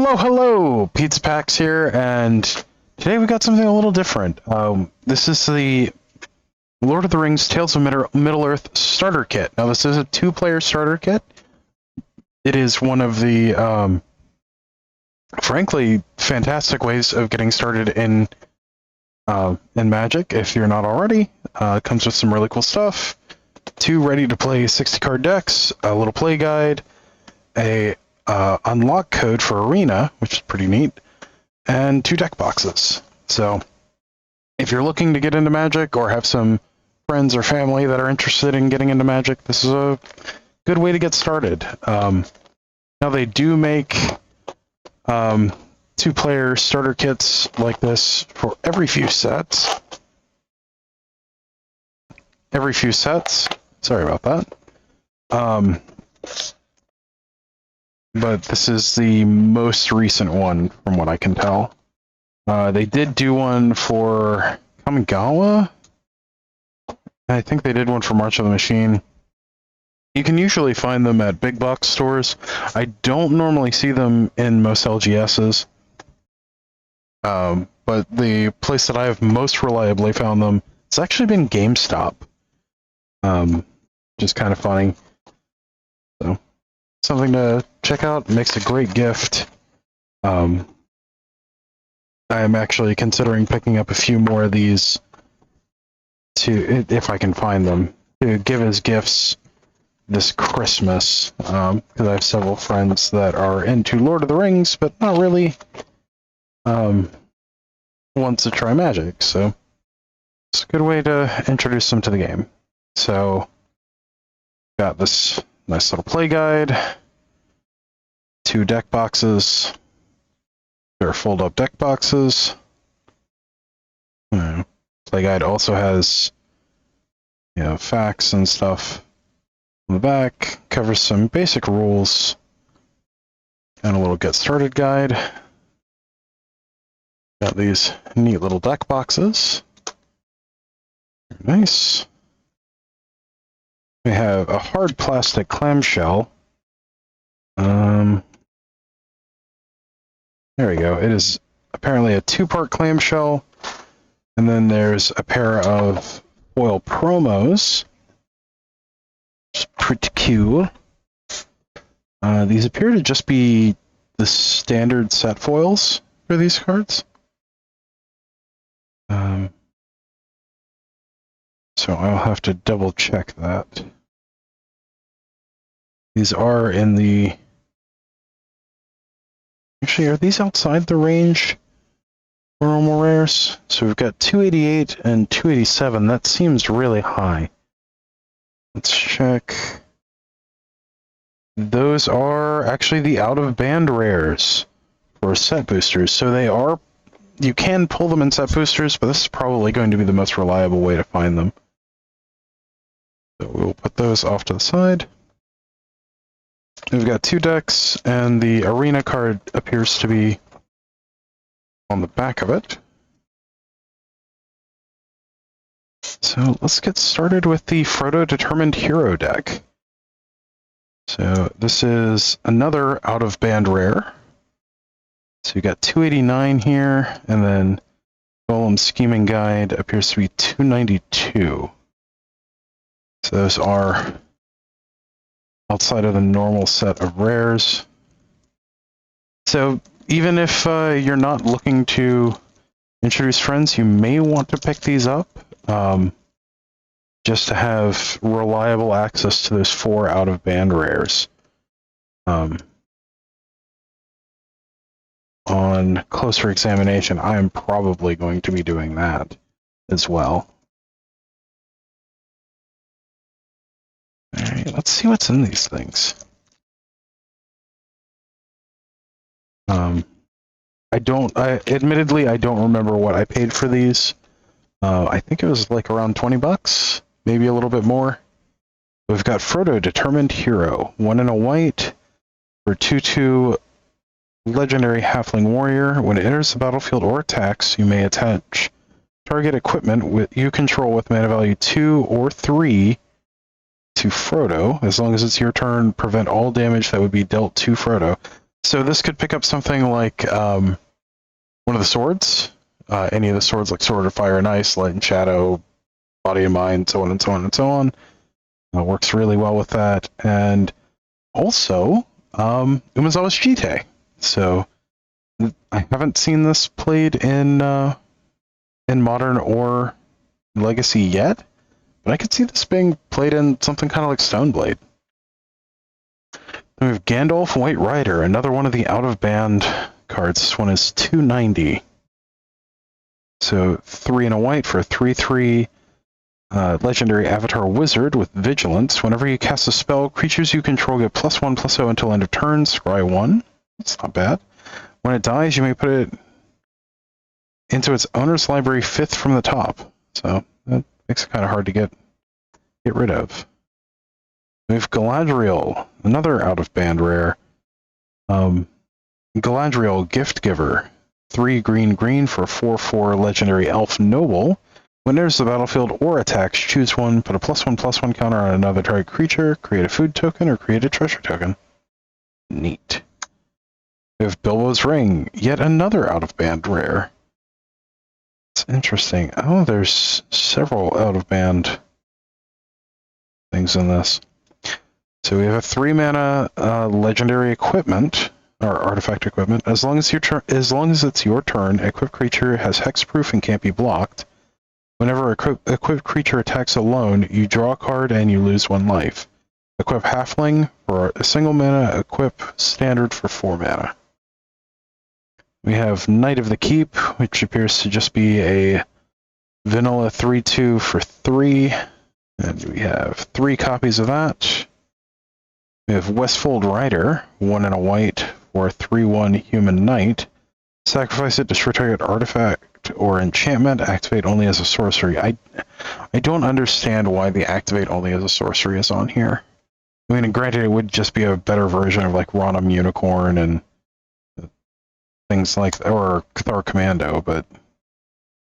Hello! Pizza Packs here, and today we got something a little different. This is the Lord of the Rings Tales of Middle-earth starter kit. Now, this is a two-player starter kit. It is one of the, frankly, fantastic ways of getting started in Magic, if you're not already. It comes with some really cool stuff. 2 ready-to-play 60-card decks, a little play guide, a unlock code for Arena, which is pretty neat, and 2 deck boxes. So, if you're looking to get into Magic or have some friends or family that are interested in getting into Magic, this is a good way to get started. Now, they do make 2-player starter kits like this for every few sets. Sorry about that. But this is the most recent one, from what I can tell. They did do one for Kamigawa. I think they did one for March of the Machine. You can usually find them at big box stores. I don't normally see them in most LGSs. But the place that I have most reliably found them, it's actually been GameStop. Just kind of funny. So, something to check out. Makes a great gift. I am actually considering picking up a few more of these to, if I can find them, to give as gifts this Christmas. Because I have several friends that are into Lord of the Rings, but not really wants to try Magic. So it's a good way to introduce them to the game. So got this nice little play guide, 2 deck boxes. They're fold-up deck boxes. Play guide also has, facts and stuff on the back. Covers some basic rules and a little get started guide. Got these neat little deck boxes. Very nice. We have a hard plastic clamshell. There we go. It is apparently a 2-part clamshell, and then there's a pair of foil promos. It's pretty cool. These appear to just be the standard set foils for these cards. So I'll have to double check that. These are in the... Actually, are these outside the range for normal rares? So we've got 288 and 287. That seems really high. Let's check. Those are actually the out-of-band rares for set boosters. So they are... You can pull them in set boosters, but this is probably going to be the most reliable way to find them. So we'll put those off to the side. We've got 2 decks, and the Arena card appears to be on the back of it. So let's get started with the Frodo Determined Hero deck. So this is another out-of-band rare. So you got 289 here, and then Golem Scheming Guide appears to be 292. So those are outside of the normal set of rares. So even if you're not looking to introduce friends, you may want to pick these up just to have reliable access to those 4 out-of-band rares. On closer examination, I'm probably going to be doing that as well. Alright, let's see what's in these things. Admittedly, I don't remember what I paid for these. I think it was like around 20 bucks, maybe a little bit more. We've got Frodo Determined Hero, 1 and a white for 2/2 legendary halfling warrior. When it enters the battlefield or attacks, you may attach target equipment you control with mana value 2 or 3 to Frodo. As long as it's your turn, prevent all damage that would be dealt to Frodo. So this could pick up something like one of the swords, any of the swords like Sword of Fire and Ice, Light and Shadow, Body and Mind, so on and so on and so on. Works really well with that. And also, Umezawa's Jite. So I haven't seen this played in Modern or Legacy yet, but I could see this being played in something kind of like Stoneblade. Then we have Gandalf White Rider, another one of the out-of-band cards. This one is 290. So 3 and a white for a 3/3 legendary avatar wizard with vigilance. Whenever you cast a spell, creatures you control get +1/+0 until end of turn. Scry 1. That's not bad. When it dies, you may put it into its owner's library 5th from the top. So that makes it kind of hard to get rid of. We have Galadriel, another out-of-band rare. Galadriel, Gift Giver. 3 green for a 4/4 legendary elf noble. When enters the battlefield or attacks, choose one, put a +1/+1 counter on another target creature, create a food token, or create a treasure token. Neat. We have Bilbo's Ring, yet another out-of-band rare. It's interesting. Oh, there's several out-of-band things in this. So we have a 3-mana legendary equipment, or artifact equipment. As long as it's your turn, equipped creature has hexproof and can't be blocked. Whenever equipped creature attacks alone, you draw a card and you lose 1 life. Equip Halfling for a single mana, equip Standard for 4 mana. We have Knight of the Keep, which appears to just be a vanilla 3/2 for 3. And we have 3 copies of that. We have Westfold Rider, 1 and a white for a 3/1 human knight. Sacrifice it, destroy target artifact or enchantment, activate only as a sorcery. I don't understand why the activate only as a sorcery is on here. I mean, granted, it would just be a better version of like Ronum Unicorn and things like that, or Cathar Commando, but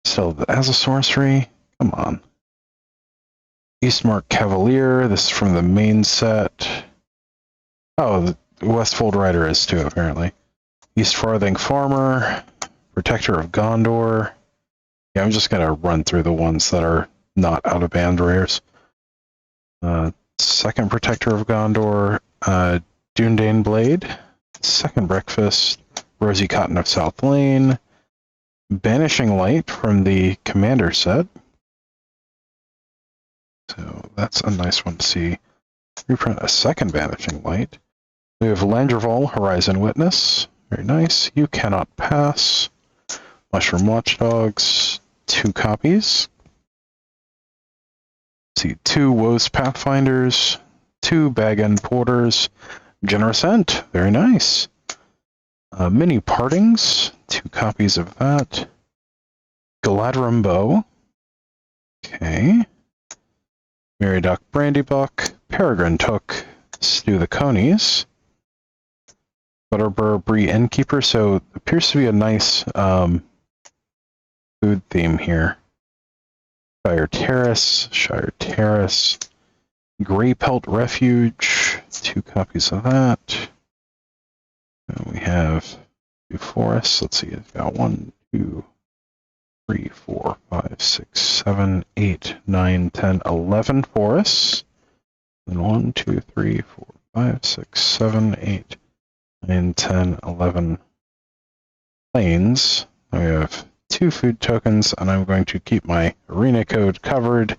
still, as a sorcery, come on. Eastmark Cavalier, this is from the main set. Oh, the Westfold Rider is too, apparently. East Farthing Farmer, Protector of Gondor. Yeah, I'm just going to run through the ones that are not out-of-band rares. Second Protector of Gondor, Dundane Blade, Second Breakfast, Rosy Cotton of South Lane, Banishing Light from the Commander set. So that's a nice one to see. Reprint a second Banishing Light. We have Landreval, Horizon Witness. Very nice. You Cannot Pass. Mushroom Watchdogs, 2 copies. Let's see, 2 Woes Pathfinders, 2 Bag-End Porters, Generous Ent, very nice. Mini Partings, 2 copies of that. Galadrim Bow. Okay. Meriadoc Brandybuck, Peregrine Took, Stew the Conies. Butterbur Bree Innkeeper, so it appears to be a nice food theme here. Shire Terrace, Grey Pelt Refuge, 2 copies of that. And we have 2 forests. Let's see, it's got 1, 2, 3, 4, 5, 6, 7, 8, 9, 10, 11 forests. And 1, 2, 3, 4, 5, 6, 7, 8, 9, 10, 11 planes. We have 2 food tokens, and I'm going to keep my arena code covered.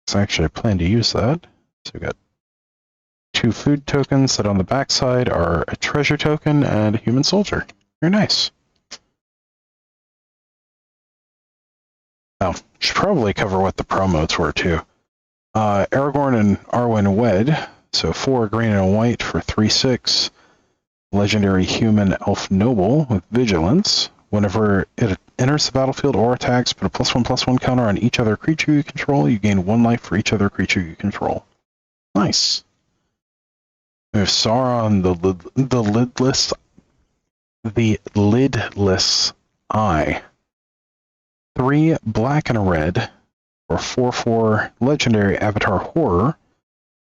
So actually, I plan to use that. So we got 2 food tokens that on the backside are a treasure token and a human soldier. Very nice. Oh, should probably cover what the promos were too. Aragorn and Arwen Wed, so 4 green and a white for 3/6. Legendary human elf noble with vigilance. Whenever it enters the battlefield or attacks, put a +1/+1 counter on each other creature you control. You gain 1 life for each other creature you control. Nice. We have Sauron, the lidless eye. 3 black and a red for 4/4 legendary avatar horror.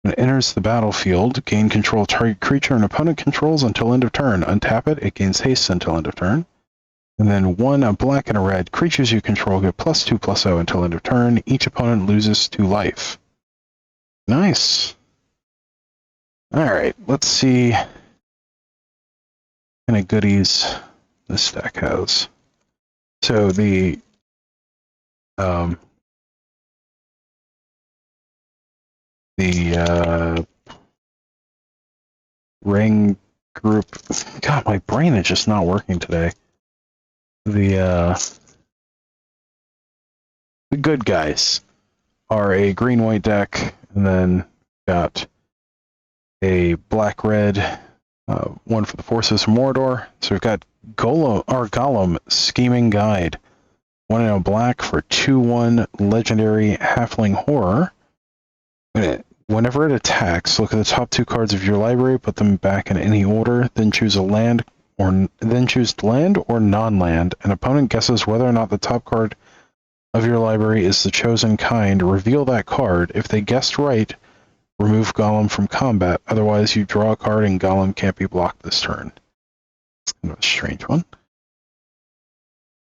When it enters the battlefield, gain control of target creature and opponent controls until end of turn. Untap it, it gains haste until end of turn. And then one, a black and a red. Creatures you control get +2/+0 until end of turn. Each opponent loses 2 life. Nice. Alright, let's see what kind of goodies this deck has. So the ring group. God, my brain is just not working today. The good guys are a green-white deck, and then got a black-red one for the Forces of Mordor. So we've got Gollum Scheming Guide. 1 in a black for 2/1 legendary halfling horror. Whenever it attacks, look at the top 2 cards of your library, put them back in any order, then choose land or non-land. An opponent guesses whether or not the top card of your library is the chosen kind. Reveal that card. If they guessed right, remove Gollum from combat. Otherwise, you draw a card and Gollum can't be blocked this turn. It's kind of a strange one.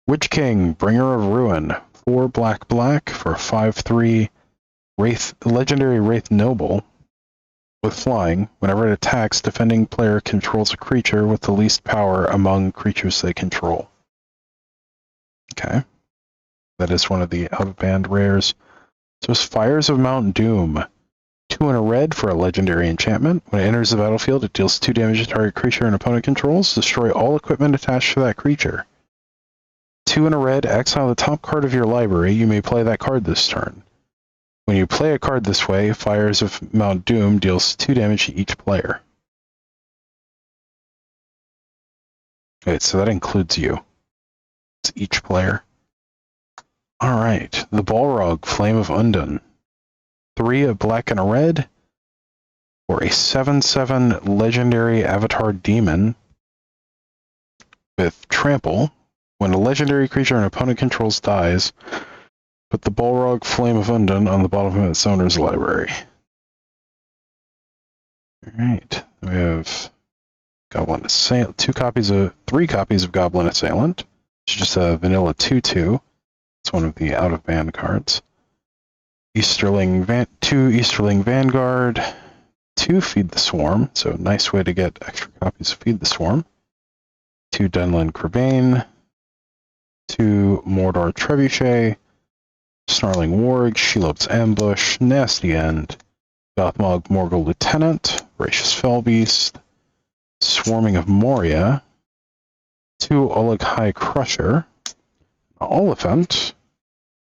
Witch King, Bringer of Ruin. 4 black for 5/3 legendary Wraith Noble with flying. Whenever it attacks, defending player controls a creature with the least power among creatures they control. Okay. That is one of the out-of-band rares. So it's Fires of Mount Doom. 2 in a red for a legendary enchantment. When it enters the battlefield, it deals 2 damage to target creature and opponent controls. Destroy all equipment attached to that creature. 2 in a red, exile the top card of your library. You may play that card this turn. When you play a card this way, Fires of Mount Doom deals 2 damage to each player. Okay, so that includes you. It's each player. Alright, the Balrog, Flame of Undone. 3 a black and a red for a 7/7 legendary avatar demon with trample. When a legendary creature an opponent controls dies, put the Balrog Flame of Undone on the bottom of its owner's library. Alright, we have Goblin Assailant, 3 copies of Goblin Assailant. It's just a vanilla 2/2. It's one of the out-of-band cards. 2 Easterling Vanguard, 2 Feed the Swarm, so nice way to get extra copies of Feed the Swarm. 2 Dunlin Crebain, 2 Mordor Trebuchet, Snarling Warg, Shelob's Ambush, Nasty End, Gothmog Morgul Lieutenant, Voracious Fellbeast, Swarming of Moria, 2 Oleg High Crusher, Oliphant,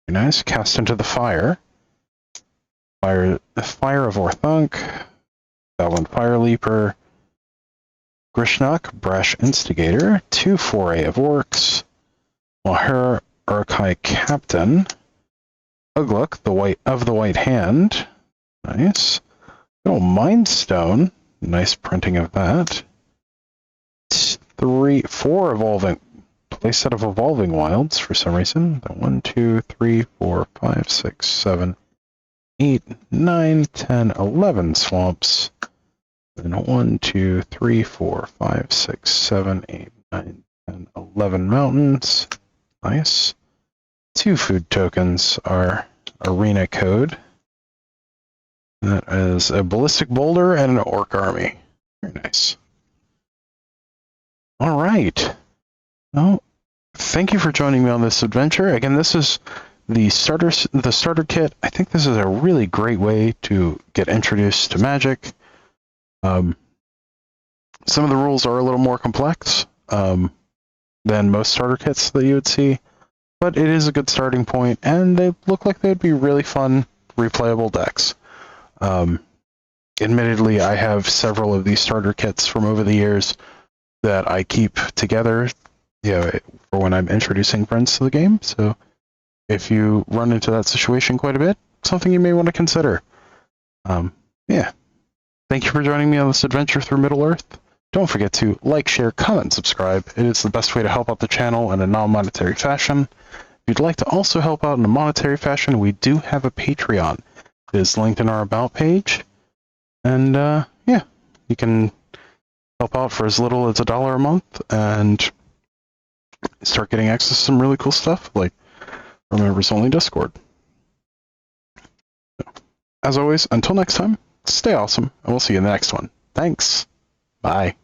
very nice, Cast into the Fire, Fire of Orthunk, Goblin Fire Leaper, Grishnok, Brash Instigator, 2 Foray of Orcs, Mahir Urkai Captain, Ugluk, the White Hand, nice. Oh, Mind Stone, nice printing of that. 4 Evolving, playset of Evolving Wilds for some reason. 1, 2, 3, 4, 5, 6, 7, 8, 9, 10, 11 swamps. Then 1, 2, 3, 4, 5, 6, 7, 8, 9, 10, 11 mountains. Nice. 2 food tokens are arena code. That is a ballistic boulder and an orc army. Very nice. All right. Well, thank you for joining me on this adventure. Again, this is the starter kit. I think this is a really great way to get introduced to Magic. Some of the rules are a little more complex than most starter kits that you would see, but it is a good starting point, and they look like they'd be really fun, replayable decks. Admittedly, I have several of these starter kits from over the years that I keep together, for when I'm introducing friends to the game. So if you run into that situation quite a bit, something you may want to consider. Yeah. Thank you for joining me on this adventure through Middle-earth. Don't forget to like, share, comment, and subscribe. It is the best way to help out the channel in a non-monetary fashion. If you'd like to also help out in a monetary fashion, we do have a Patreon. It is linked in our About page. And yeah, you can help out for as little as $1 a month and start getting access to some really cool stuff like our members only Discord. As always, until next time, stay awesome, and we'll see you in the next one. Thanks. Bye.